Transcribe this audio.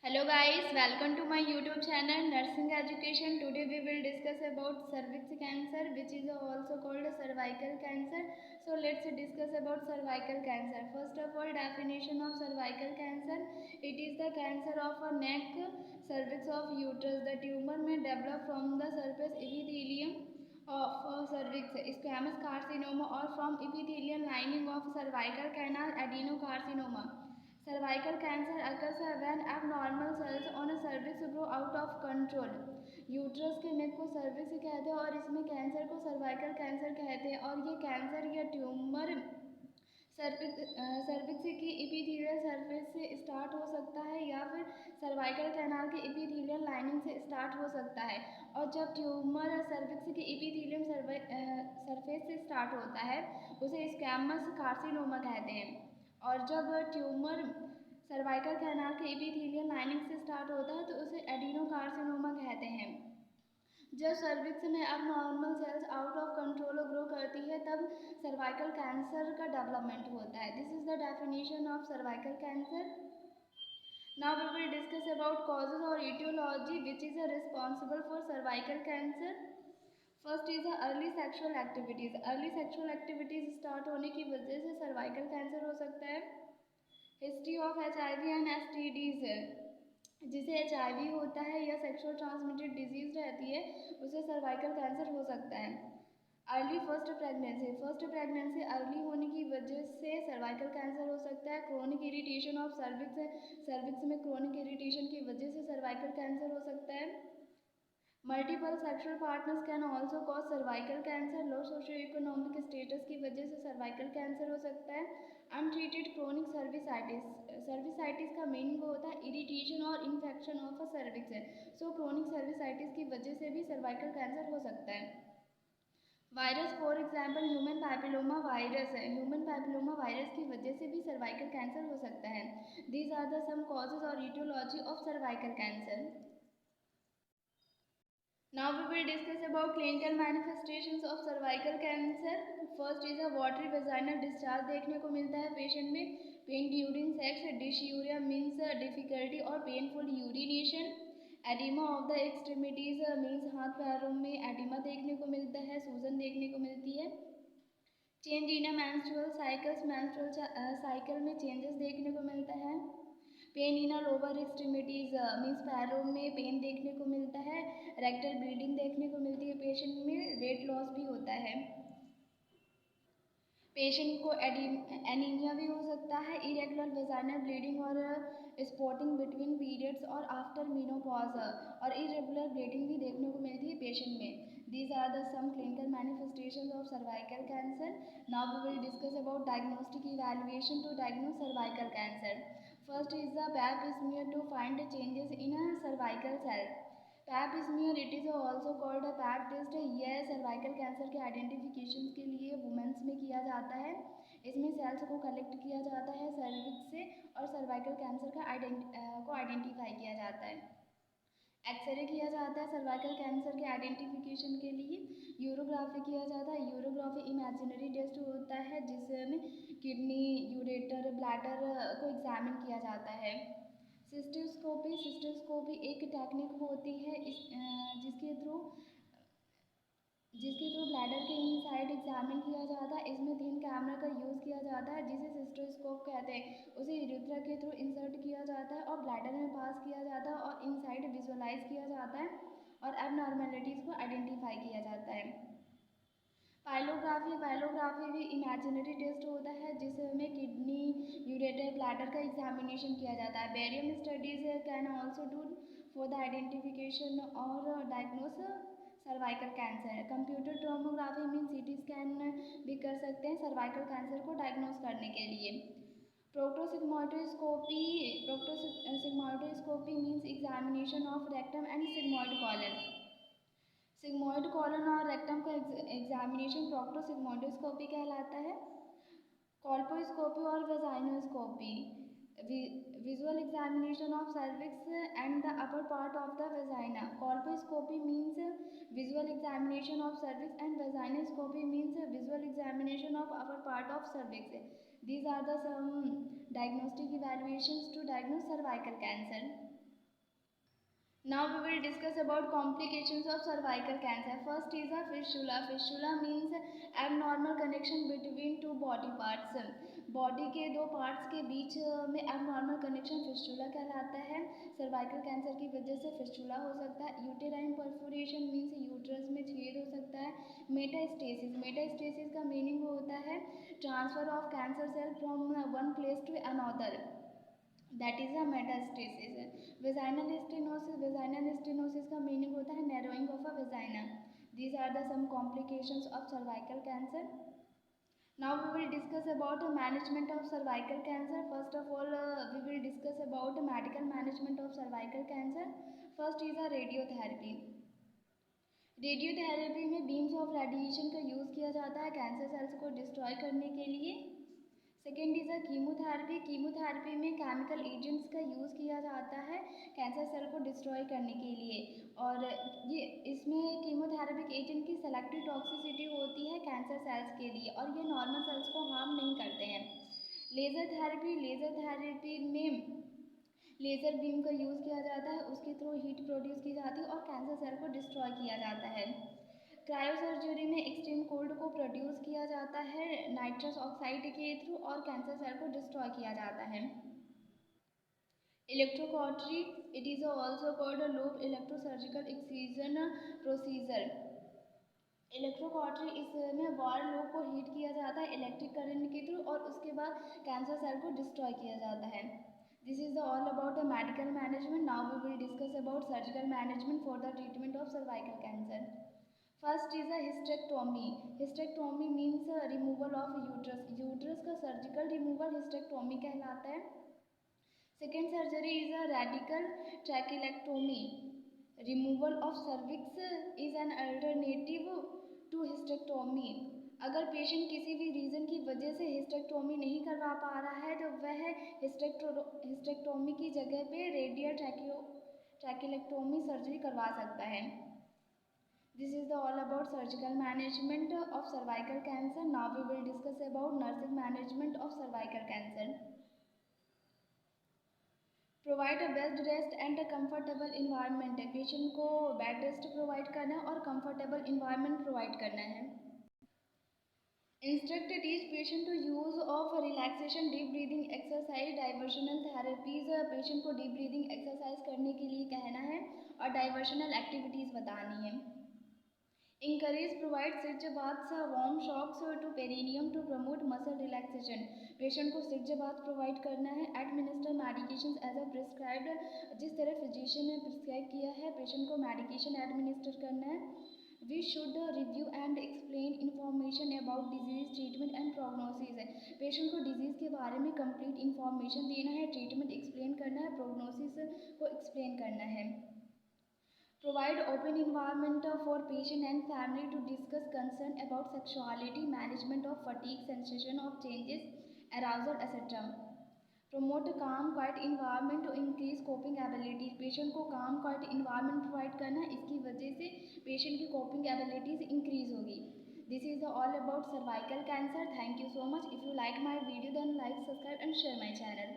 Hello guys, welcome to my YouTube channel Nursing Education. Today we will discuss about cervix cancer, which is also called cervical cancer. So let's discuss about cervical cancer. First of all, definition of cervical cancer. It is the cancer of a neck, cervix of uterus. The tumor may develop from the surface epithelium of cervix, squamous carcinoma, or from epithelial lining of cervical canal, adenocarcinoma. Cervical cancer occurs when abnormal cells on a cervix grow out of control. Uterus के नेक को cervix कहते हैं और इसमें cancer को cervical cancer कहते हैं और ये कैंसर या ट्यूमर सर्विक्स की इपीथीलियल सरफेस से स्टार्ट हो सकता है या फिर सर्वाइकल कैनाल के इपीथीलियल लाइनिंग से स्टार्ट हो सकता है। और जब ट्यूमर सर्विक्स की इपीथीलियम सरफेस से स्टार्ट होता है उसे स्क्वैमस कार्सिनोमा कहते हैं। और जब ट्यूमर सर्वाइकल कैनाल के इपीथीलियल लाइनिंग से स्टार्ट होता है तो उसे एडिनोकार्सिनोमा कहते हैं। जब सर्विक्स में अब normal cells out of control grow करती है तब सर्वाइकल कैंसर का डेवलपमेंट होता है। This is the definition of cervical cancer. Now we will discuss about causes और etiology which is responsible for cervical cancer. First is early sexual activities. Early sexual activities start होने की वजह से cervical cancer हो सकता है। History of HIV and STDs, जिसे HIV होता है या सेक्सुअल ट्रांसमिटेड डिजीज रहती है उसे सर्वाइकल कैंसर हो सकता है। अर्ली फर्स्ट प्रेगनेंसी अर्ली होने की वजह से सर्वाइकल कैंसर हो सकता है। क्रोनिक इरिटेशन ऑफ सर्विक्स में क्रोनिक इरिटेशन की वजह से सर्वाइकल कैंसर हो सकता है। Multiple sexual partners can also cause cervical cancer. Low socio economic status की वजह से सर्वाइकल कैंसर हो सकता है। अनट्रीटेड क्रोनिक सर्विसाइटिस का मीनिंग होता है इरिटेशन और इन्फेक्शन ऑफ अ सर्विक्स है। सो क्रोनिक सर्विसाइटिस की वजह से भी सर्वाइकल कैंसर हो सकता है। Virus for example human papilloma virus है। ह्यूमन पैपिलोमा वायरस की वजह से भी सर्वाइकल कैंसर हो सकता है। These are the some causes और etiology of cervical cancer. Now we will discuss about clinical manifestations of cervical cancer. First is a watery vaginal discharge देखने को मिलता है पेशेंट में। Pain during sex, dysuria means difficulty और painful urination. Oedema of the extremities means हाथ पैरों में oedema देखने को मिलता है, सूजन देखने को मिलती है। Change in menstrual cycles, menstrual cycle में चेंजेस देखने को मिलता है। Pain in lower extremities means पैरों में पेन देखने को मिलता है। रेक्टल ब्लीडिंग देखने को मिलती है पेशेंट में। वेट लॉस भी होता है। पेशेंट को एनीमिया भी हो सकता है। इरेगुलर वेजाइनल ब्लीडिंग और स्पॉटिंग बिटवीन पीरियड्स और आफ्टर मीनोपॉज और इरेगुलर ब्लीडिंग भी देखने को मिलती है पेशेंट में। These are the some clinical manifestations of cervical cancer. Now we will discuss about diagnostic evaluation to diagnose cervical cancer. First is the pap smear to find changes in a cervical cell. Pap smear it is also called a pap test. यह cervical cancer के identification के लिए women's में किया जाता है। इसमें sales को कलेक्ट किया जाता है सर्विक्स से और सर्वाइकल कैंसर का आइडेंटिफाई किया जाता है। एक्सरे किया जाता है सर्वाइकल कैंसर के आइडेंटिफिकेशन के लिए। यूरोग्राफी किया जाता है। यूरोग्राफी इमेजिनरी टेस्ट होता है जिसमें किडनी, यूरेटर, ब्लैडर को एग्जामिन किया जाता है। सिस्टोस्कोपी एक टेक्निक होती है जिसके थ्रू ब्लैडर के इनसाइड एग्जामिन किया जाता है। इसमें थिन कैमरा का यूज़ किया जाता है जिसे सिस्टोस्कोप कहते हैं। उसे यूरेथ्रा के थ्रू इंसर्ट किया जाता है और ब्लैडर में पास किया जाता है और इनसाइड विजुअलाइज किया जाता है और एबनॉर्मेलिटीज़ को आइडेंटिफाई किया जाता है। पाइलोग्राफी भी इमेजिनरी टेस्ट होता है जिसमें किडनी, यूरेटर, ब्लैडर का एग्जामिनेशन किया जाता है। Barium studies can also do for the identification और diagnose cervical cancer. Computer tomography mean CT scan भी कर सकते हैं सर्वाइकल कैंसर को डायग्नोस करने के लिए। Proctosigmoidoscopy means examination of rectum and sigmoid colon. Sigmoid colon और रेक्टम का एग्जामिनेशन प्रोक्टोसिग्मोइडोस्कोपी कहलाता है। कॉल्पोस्कोपी और vaginoscopy visual examination of cervix and the upper part of the vagina. Colposcopy means visual examination of cervix and vaginoscopy means visual examination of upper part of cervix. These are the some diagnostic evaluations to diagnose cervical cancer. Now we will discuss about complications of cervical cancer. First is a fistula. Fistula means abnormal connection between two body parts. Body के दो parts के बीच में abnormal connection fistula कहलाता है. cervical cancer की वजह से fistula हो सकता है. uterine perforation means यूट्रस में छेद हो सकता है. metastasis. metastasis का मीनिंग होता है transfer of cancer cell from one place to another. That is a metastasis. Vaginal stenosis. Vaginal stenosis का मीनिंग होता है narrowing of a vagina. These are the some complications of cervical cancer. Now we will discuss about management of cervical cancer. First of all, we will discuss about medical management of cervical cancer. First is a radiotherapy. Radiotherapy में beams of radiation का use किया जाता है cancer cells को destroy करने के लिए. Second is a chemotherapy. Chemotherapy में केमिकल एजेंट्स का यूज़ किया जाता है कैंसर सेल को डिस्ट्रॉय करने के लिए. और ये इसमें कीमोथेरेपिक एजेंट की सेलेक्टिव टॉक्सिसिटी होती है कैंसर सेल्स के लिए और ये नॉर्मल सेल्स को हार्म नहीं करते हैं. Laser therapy. लेज़र थेरेपी में लेज़र बीम का यूज़ किया जाता है, उसके थ्रू हीट प्रोड्यूस की जाती है और कैंसर सेल को डिस्ट्रॉय किया जाता है. क्रायोसर्जरी में एक्सट्रीम कोल्ड को प्रोड्यूस किया जाता है नाइट्रस ऑक्साइड के थ्रू और कैंसर सेल को डिस्ट्रॉय किया जाता है. Electrocautery. It is also called lobe electrosurgical excision procedure. Electrocautery इसमें वार लोब को हीट किया जाता है इलेक्ट्रिक करंट के थ्रू और उसके बाद कैंसर सेल को डिस्ट्रॉय किया जाता है. This is all about the medical management. Now we will discuss about surgical management for the treatment of cervical cancer. First is a hysterectomy. Hysterectomy means removal of uterus. Uterus का surgical removal hysterectomy कहलाता है. Second surgery is a radical trachelectomy. Removal of cervix is an alternative to hysterectomy. अगर patient किसी भी reason की वजह से hysterectomy नहीं करवा पा रहा है तो वह हिस्टेक्टोमी की जगह पे रेडियल ट्रैकिलेक्टोमी सर्जरी करवा सकता है. This is the all about surgical management of cervical cancer. Now we will discuss about nursing management of cervical cancer. Provide a best rest and a comfortable environment है. Patient को bed rest provide करना है और comfortable environment provide करना है. Instruct each patient to use of relaxation, deep breathing exercise, diversional therapies. Patient को deep breathing exercise करने के लिए कहना है और डाइवर्शनल एक्टिविटीज़ बतानी है. Encourage provide sitz baths warm soaks to perineum to promote muscle relaxation. Patient को सिरज बाथ प्रोवाइड करना है. Administer medication as a prescribed. जिस तरह फिजिशियन ने प्रिस्क्राइब किया है पेशेंट को मेडिकेशन एडमिनिस्टर करना है. We should review and explain information about disease, treatment and prognosis. Patient को डिजीज़ के बारे में कंप्लीट इंफॉर्मेशन देना है, ट्रीटमेंट एक्सप्लेन करना है, प्रोग्नोसिस को एक्सप्लेन करना है. Provide open environment for patient and family to discuss concern about sexuality, management of fatigue, sensation of changes, arousal etcetera. Promote calm quiet environment to increase coping abilities. Patient को calm quiet environment provide करना है. इसकी वजह से patient की coping abilities increase होगी. This is all about cervical cancer. Thank you so much. If you like my video then like, subscribe and share my channel.